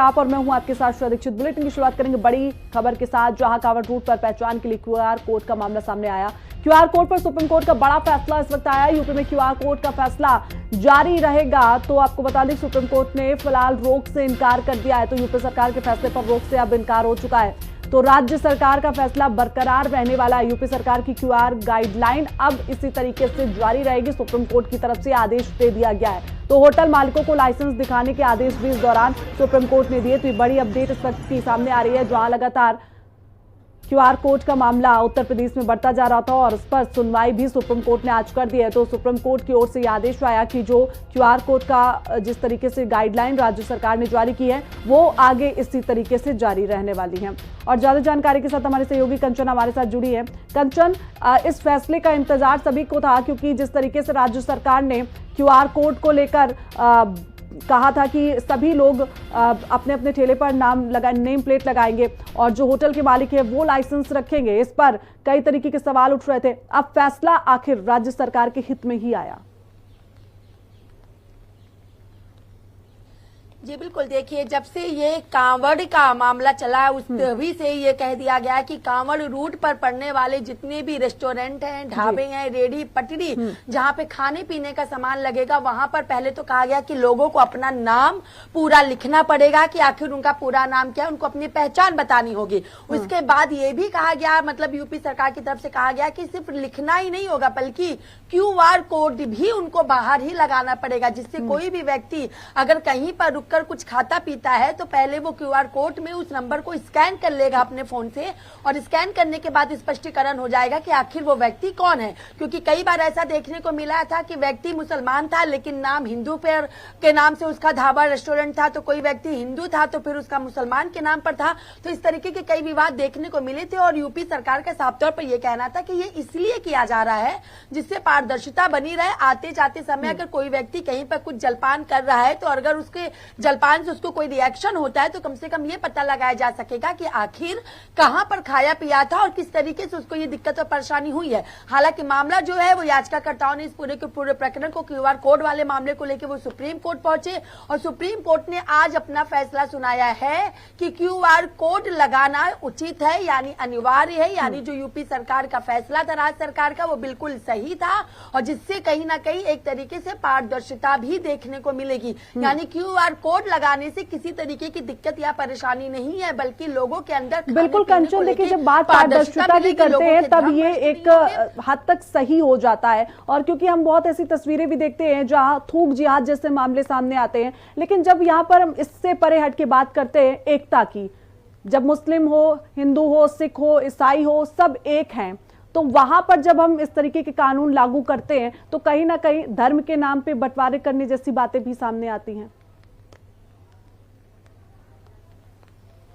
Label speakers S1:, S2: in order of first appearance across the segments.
S1: आप और मैं हूं आपके साथ श्रेया दीक्षित। बुलेटिन की शुरुआत करेंगे बड़ी खबर के साथ, जहां कांवड़ रूट पर पहचान के लिए क्यूआर कोड का मामला सामने आया। क्यूआर कोड पर सुप्रीम कोर्ट का बड़ा फैसला इस वक्त आया। यूपी में क्यूआर कोड का फैसला जारी रहेगा। तो आपको बता दें, सुप्रीम कोर्ट ने फिलहाल रोक से इनकार कर दिया है। तो यूपी सरकार के फैसले पर रोक से अब इनकार हो चुका है। तो राज्य सरकार का फैसला बरकरार रहने वाला है। यूपी सरकार की क्यूआर गाइडलाइन अब इसी तरीके से जारी रहेगी। सुप्रीम कोर्ट की तरफ से आदेश दे दिया गया है। तो होटल मालिकों को लाइसेंस दिखाने के आदेश भी इस दौरान सुप्रीम कोर्ट ने दिए। तो ये बड़ी अपडेट इस वक्त की सामने आ रही है, जहां लगातार क्यूआर कोड का मामला उत्तर प्रदेश में बढ़ता जा रहा था और इस पर सुनवाई भी सुप्रीम कोर्ट ने आज कर दी है। तो सुप्रीम कोर्ट की ओर से यह आदेश आया कि जो क्यूआर कोड का जिस तरीके से गाइडलाइन राज्य सरकार ने जारी की है, वो आगे इसी तरीके से जारी रहने वाली है। और ज्यादा जानकारी के साथ हमारे सहयोगी कंचन हमारे साथ जुड़ी है। कंचन, इस फैसले का इंतजार सभी को था, क्योंकि जिस तरीके से राज्य सरकार ने क्यूआर कोड को लेकर कहा था कि सभी लोग अपने अपने ठेले पर नेम प्लेट लगाएंगे और जो होटल के मालिक है वो लाइसेंस रखेंगे। इस पर कई तरीके के सवाल उठ रहे थे। अब फैसला आखिर राज्य सरकार के हित में ही आया।
S2: जी बिल्कुल, देखिए जब से ये कांवड़ का मामला चला है उस तभी से ये कह दिया गया है कि कांवड़ रूट पर पड़ने वाले जितने भी रेस्टोरेंट हैं, ढाबे हैं, रेडी पटरी जहाँ पे खाने पीने का सामान लगेगा, वहां पर पहले तो कहा गया कि लोगों को अपना नाम पूरा लिखना पड़ेगा कि आखिर उनका पूरा नाम क्या है, उनको अपनी पहचान बतानी होगी। उसके बाद ये भी कहा गया, मतलब यूपी सरकार की तरफ से कहा गया कि सिर्फ लिखना ही नहीं होगा बल्कि क्यूआर कोड भी उनको बाहर ही लगाना पड़ेगा, जिससे कोई भी व्यक्ति अगर कहीं पर कर कुछ खाता पीता है तो पहले वो क्यूआर कोड में उस नंबर को स्कैन कर लेगा अपने फोन से और स्कैन करने के बाद स्पष्टीकरण हो जाएगा कि आखिर वो व्यक्ति कौन है। क्योंकि कई बार ऐसा देखने को मिला था कि व्यक्ति मुसलमान था लेकिन नाम हिंदू पर के नाम से उसका ढाबा रेस्टोरेंट था, तो कोई व्यक्ति हिंदू था तो फिर उसका मुसलमान के नाम पर था। तो इस तरीके के कई विवाद देखने को मिले थे और यूपी सरकार का साफ तौर पर यह कहना था कि ये इसलिए किया जा रहा है जिससे पारदर्शिता बनी रहे। आते जाते समय अगर कोई व्यक्ति कहीं पर कुछ जलपान कर रहा है तो अगर उसके जलपान से उसको कोई रिएक्शन होता है तो कम से कम ये पता लगाया जा सकेगा कि आखिर कहां पर खाया पिया था और किस तरीके से उसको ये दिक्कत और परेशानी हुई है। हालांकि मामला जो है वो याचिकाकर्ताओं ने इस पूरे के पूरे प्रकरण को क्यूआर कोड वाले मामले को लेकर वो सुप्रीम कोर्ट पहुंचे और सुप्रीम कोर्ट ने आज अपना फैसला सुनाया है कि क्यूआर कोड लगाना उचित है, यानी अनिवार्य है। यानी जो यूपी सरकार का फैसला था राज्य सरकार का, वो बिल्कुल सही था और जिससे कहीं ना कहीं एक तरीके से पारदर्शिता भी देखने को मिलेगी। यानी क्यूआर कोड लगाने से किसी तरीके की दिक्कत या परेशानी नहीं है, बल्कि लोगों के अंदर
S1: बिल्कुल कंचन, देखिए जब बात पारदर्शिता की करते हैं तब ये एक हद तक सही हो जाता है। और क्योंकि हम बहुत ऐसी तस्वीरें भी देखते हैं जहां थूक जिहाद जैसे मामले सामने आते हैं, लेकिन जब यहाँ पर हम इससे परे हट के बात करते हैं एकता की, जब मुस्लिम हो, हिंदू हो, सिख हो, ईसाई हो, सब एक हैं, तो वहां पर जब हम इस तरीके के कानून लागू करते हैं तो कहीं ना कहीं धर्म के नाम पे बंटवारे करने जैसी बातें भी सामने आती हैं।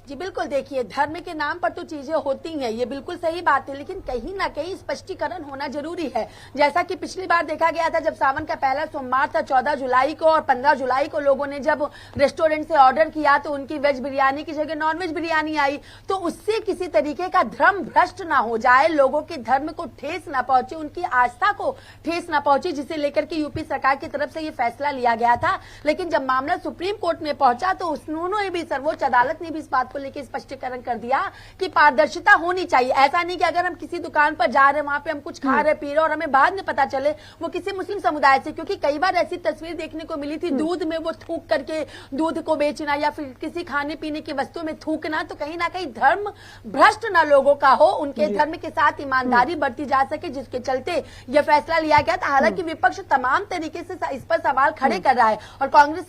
S2: जी बिल्कुल, देखिए धर्म के नाम पर तो चीजें होती हैं, ये बिल्कुल सही बात है, लेकिन कहीं ना कहीं स्पष्टीकरण होना जरूरी है। जैसा कि पिछली बार देखा गया था जब सावन का पहला सोमवार था 14 जुलाई को और 15 जुलाई को लोगों ने जब रेस्टोरेंट से ऑर्डर किया तो उनकी वेज बिरयानी की जगह नॉन वेज बिरयानी आई। तो उससे किसी तरीके का धर्म भ्रष्ट ना हो जाए, लोगों के धर्म को ठेस ना पहुंचे, उनकी आस्था को ठेस ना पहुंचे, जिसे लेकर के यूपी सरकार की तरफ से ये फैसला लिया गया था। लेकिन जब मामला सुप्रीम कोर्ट में पहुंचा तो उन्होंने भी, सर्वोच्च अदालत ने भी इस बात लेके स्पष्टीकरण कर दिया कि पारदर्शिता होनी चाहिए। ऐसा नहीं कि अगर हम किसी दुकान पर जा रहे हैं, वहां पे हम कुछ खा रहे पी रहे और हमें बाद में पता चले वो किसी मुस्लिम समुदाय से, क्योंकि कई बार ऐसी तस्वीर देखने को मिली थी दूध में वो थूक करके दूध को बेचना या फिर किसी खाने पीने की वस्तु में थूकना। तो कहीं ना कहीं धर्म भ्रष्ट ना लोगों का हो, उनके धर्म के साथ ईमानदारी बढ़ती जा सके, जिसके चलते यह फैसला लिया गया था। हालांकि विपक्ष तमाम तरीके से इस पर सवाल खड़े कर रहा है और कांग्रेस